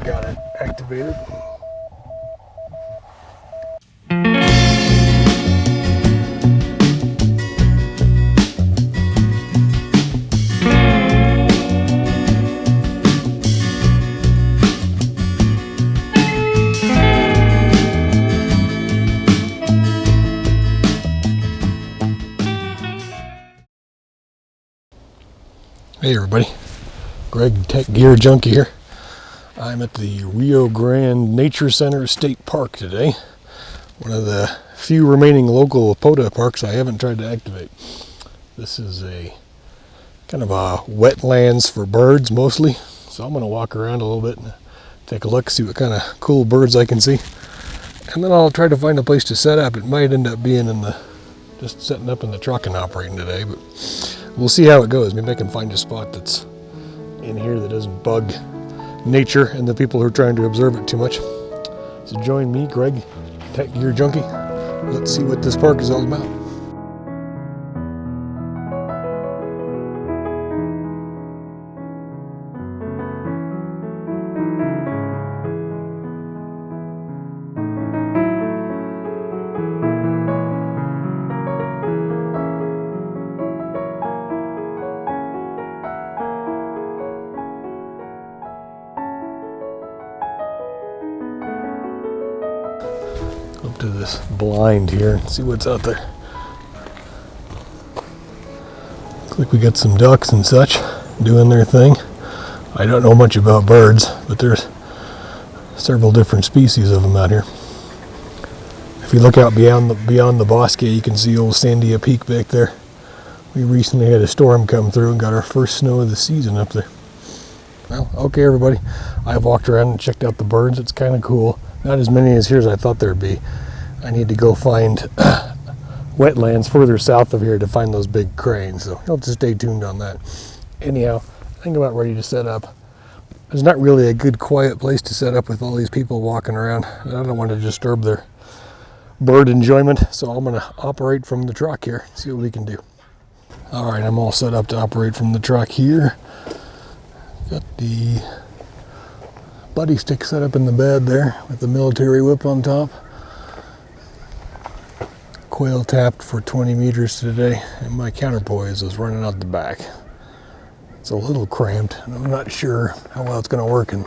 got it activated. Hey everybody, Greg Tech Gear Junkie here. I'm at the Rio Grande Nature Center State Park today. One of the few remaining local POTA parks I haven't tried to activate. This is a kind of a wetlands for birds mostly. So I'm going to walk around a little bit and take a look, see what kind of cool birds I can see. And then I'll try to find a place to set up. It might end up being in just setting up in the truck and operating today, but we'll see how it goes. Maybe I can find a spot that's in here that doesn't bug nature and the people who are trying to observe it too much. So join me, Greg, Tech Gear Junkie. Let's see what this park is all about. Up to this blind here and see what's out there. Looks like we got some ducks and such doing their thing. I don't know much about birds, but there's several different species of them out here. If you look out beyond the Bosque, you can see old Sandia Peak back there. We recently had a storm come through and got our first snow of the season up there. Well, okay everybody, I've walked around and checked out the birds. It's kind of cool. Not as many as here as I thought there'd be. I need to go find wetlands further south of here to find those big cranes, so you'll have to stay tuned on that. Anyhow, I think I'm about ready to set up. There's not really a good quiet place to set up with all these people walking around. I don't want to disturb their bird enjoyment, so I'm going to operate from the truck here, see what we can do. Alright, I'm all set up to operate from the truck here. Got the buddy stick set up in the bed there with the military whip on top. Coil tapped for 20 meters today, and my counterpoise is running out the back. It's a little cramped, and I'm not sure how well it's going to work in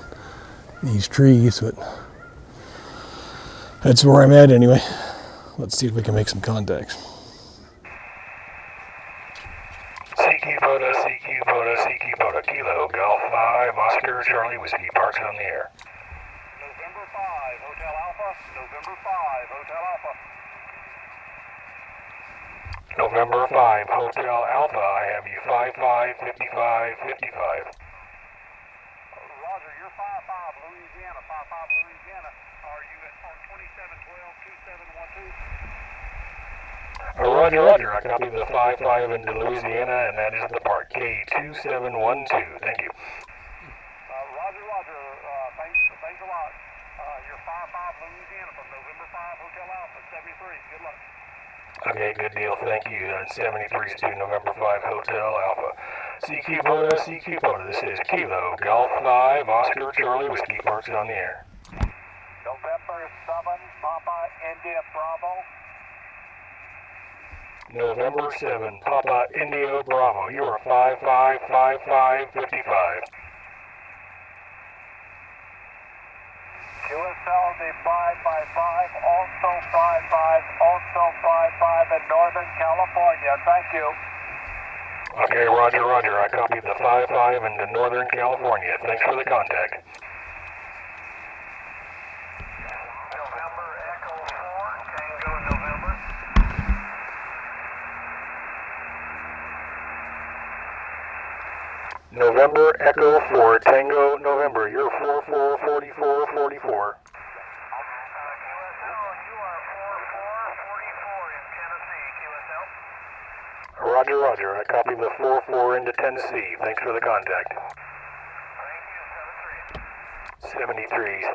these trees, but that's where I'm at anyway. Let's see if we can make some contacts. CQ POTA, Kilo, Golf 5, Oscar, Charlie, Whiskey, Parks on the air. November 5, Hotel Alpha, November 5, Hotel Alpha. November 5, Hotel Alpha, I have you 555555. Roger, you're 55, Louisiana, 55, Louisiana. Are you on 2712, 2712? Roger, I copy the 55 into Louisiana, and that is the part K2712. Thank you. Roger, thanks a lot. You're 55, Louisiana from November 5, Hotel Alpha, 73. Good luck. Okay, good deal, thank you. And 73 to November 5, Hotel Alpha. CQ POTA, this is Kilo, Golf 5, Oscar, Charlie, Whiskey, Parks on the air. November 7, Papa, India, Bravo. November 7, Papa, India, Bravo. You are 555555. QSL, the 555, also 55 in Northern California. Thank you. Okay, Roger, I copy the 55 into Northern California. Thanks for the contact. November Echo 4, Tango November. November Echo 4, Tango November. You're 444444. QSL, you are 4444 in Tennessee, QSL. Roger, I copy the 44 into Tennessee. Thanks for the contact. Thank you, 73.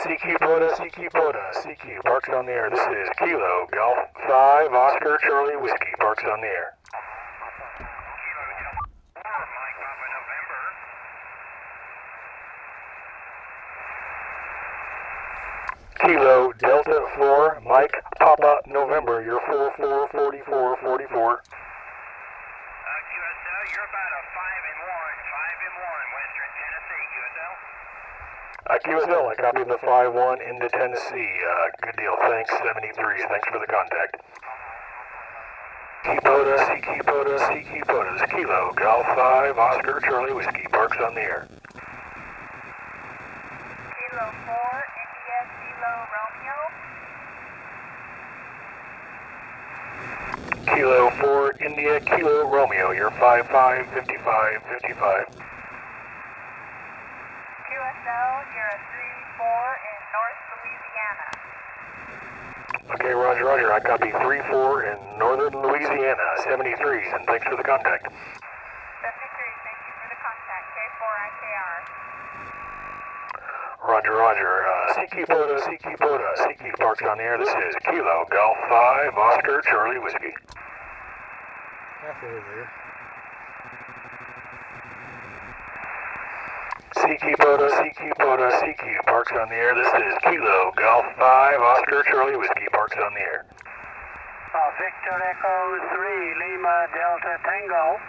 CQ POTA, CQ, Parks on the air. This is Kilo, Golf 5, Oscar, Charlie, Whiskey, Parks on the air. Kilo Delta 4, Mike Papa November, you're 444444. QSL, you're about a 5-1 Western Tennessee, QSL. QSL, I copy the 5-1 into Tennessee. Good deal, thanks, 73s, thanks for the contact. QPOTA, CQPOTA, CQPOTA, this is Kilo, Golf 5, Oscar, Charlie, Whiskey, Parks on the air. Kilo 4, India, Kilo, Romeo. Kilo 4, India, Kilo, Romeo, you're 555555. QSL, you're a 3-4 in North Louisiana. Okay, Roger, Roger, I copy 3-4 in northern Louisiana, 73s, and thanks for the contact. 73, thank you for the contact. K4IKR. Roger, Roger, CQPOTA, CQPOTA, CQ Parks on the air, this is Kilo, Golf 5, Oscar, Charlie, Whiskey. Halfway there. CQPOTA, CQPOTA, CQ Parks on the air, this is Kilo, Golf 5, Oscar, Charlie, Whiskey, Parks on the air. Victor Echo 3, Lima Delta Tango.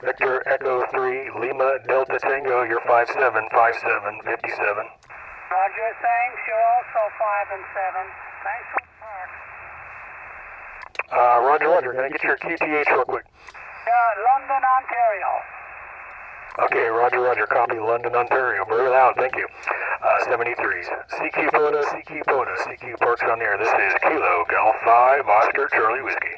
Victor Echo 3, Lima Delta Tango, you're 575757. Roger, thanks. You're also 5 and 7. Thanks for the park. Roger, Roger, can I get your QTH real quick? London, Ontario. Okay, Roger, Roger, copy London, Ontario, very loud, thank you. 73s, CQPOTA, CQPOTA, CQ Parks on the air, this is Kilo, Golf 5, Oscar, Charlie, Whiskey.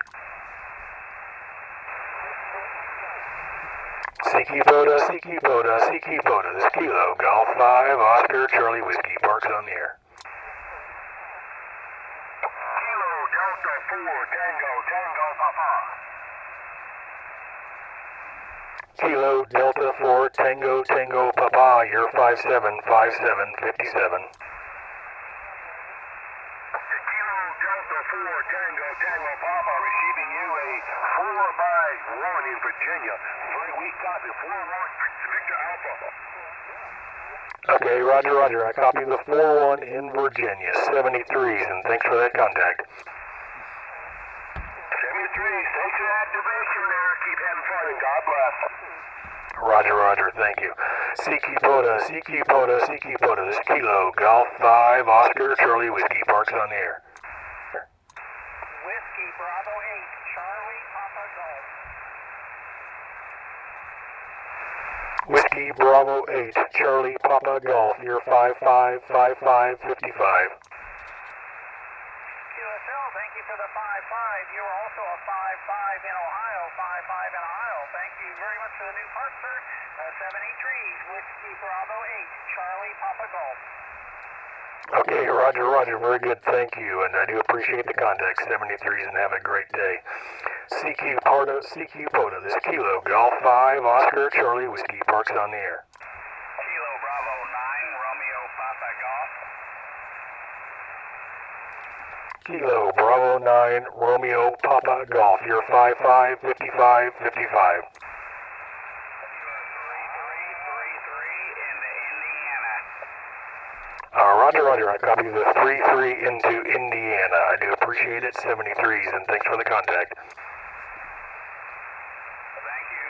CQPOTA, CQPOTA, CQPOTA, this is Kilo, Golf 5, Oscar, Charlie, Whiskey, Parks on the air. Kilo Delta 4, Tango, Papa. Kilo Delta 4, Tango, Papa, you're 575757. Kilo Delta 4, Tango, Papa, receiving you a 4-1 in Virginia. Very weak copy, 4-1, Victor Alpha. Okay, Roger, Roger, I copy the 4-1 in Virginia, 73s, and thanks for that contact. 73, thanks for the activation there. Keep having fun and God bless. Roger, Roger, thank you. CQPOTA, CQPOTA, CQPOTA, this is Kilo, Golf 5, Oscar, Charlie, Whiskey, Parks on the air. Whiskey Bravo 8, Charlie Papa Golf. Whiskey Bravo 8, Charlie, Papa, Golf, you're 555555. QSL, thank you for the 5-5. You are also a 5-5 in Ohio, 5-5 in Ohio. Thank you very much for the new part, sir. 73s, Whiskey Bravo 8, Charlie Papa Golf. Okay, Roger, Roger, very good, thank you, and I do appreciate the contact, 73s, and have a great day. CQPOTA, CQPOTA, this is Kilo, Golf 5, Oscar, Charlie, Whiskey, Parks on the air. Kilo Bravo 9, Romeo Papa Golf. Kilo Bravo 9, Romeo, Papa, Golf, you're 555555. 3-3 into Indiana. Roger, Roger, I copy the 3-3 into Indiana. I do appreciate it, 73s, and thanks for the contact. Thank you,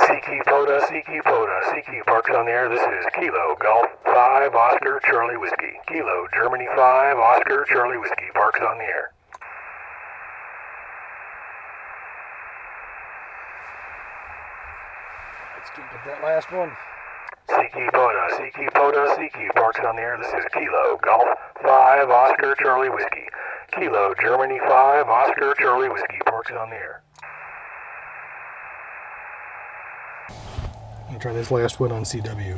7-3. CQPOTA, CQPOTA, CQ Parks on the air, this is Kilo, Golf 5, Oscar, Charlie, Whiskey. Kilo, Germany 5, Oscar, Charlie, Whiskey, Parks on the air. Let's get that last one. CQPOTA, CQPOTA, CQ Parks on the air, this is Kilo, Golf 5, Oscar, Charlie, Whiskey. Kilo, Germany 5, Oscar, Charlie, Whiskey, Parks on the air. I'm gonna try this last one on CW.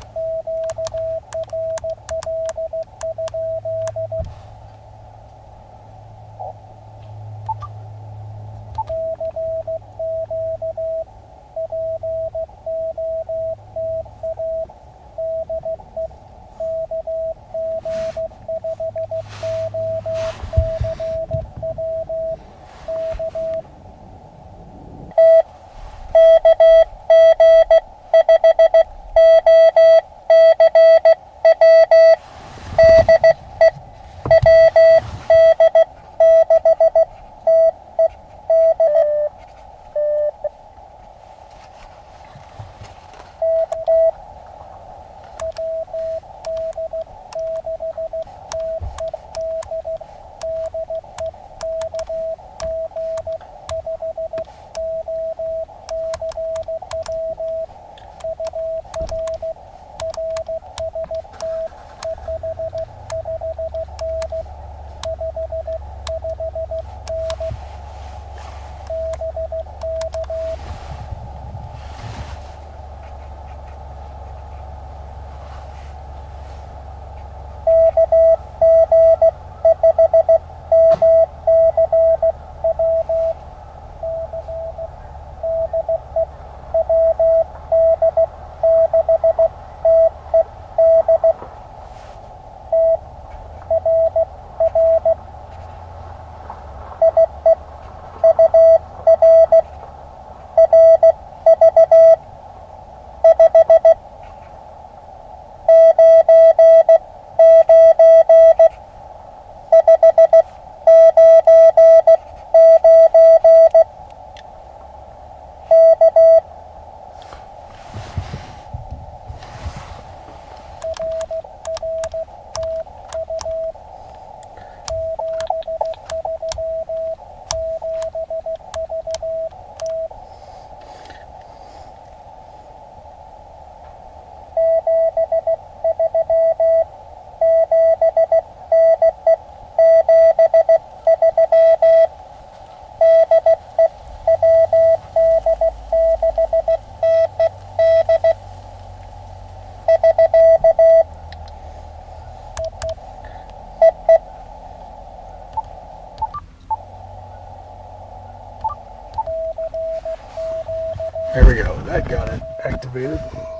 activated.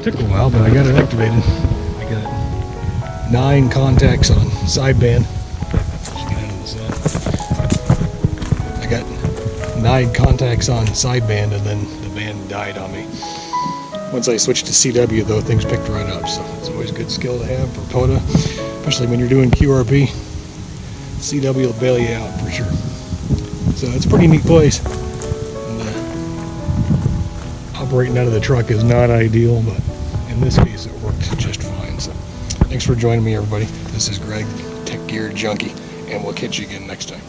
Took a while, but I got it activated. I got 9 contacts on sideband. Get out of the sun. I got 9 contacts on sideband, and then the band died on me. Once I switched to CW, though, things picked right up. So it's always a good skill to have for POTA, especially when you're doing QRP. CW will bail you out for sure. So it's a pretty neat place. And, operating out of the truck is not ideal, but in this case it worked just fine. So thanks for joining me, everybody. This is Greg, Tech Gear Junkie, and we'll catch you again next time.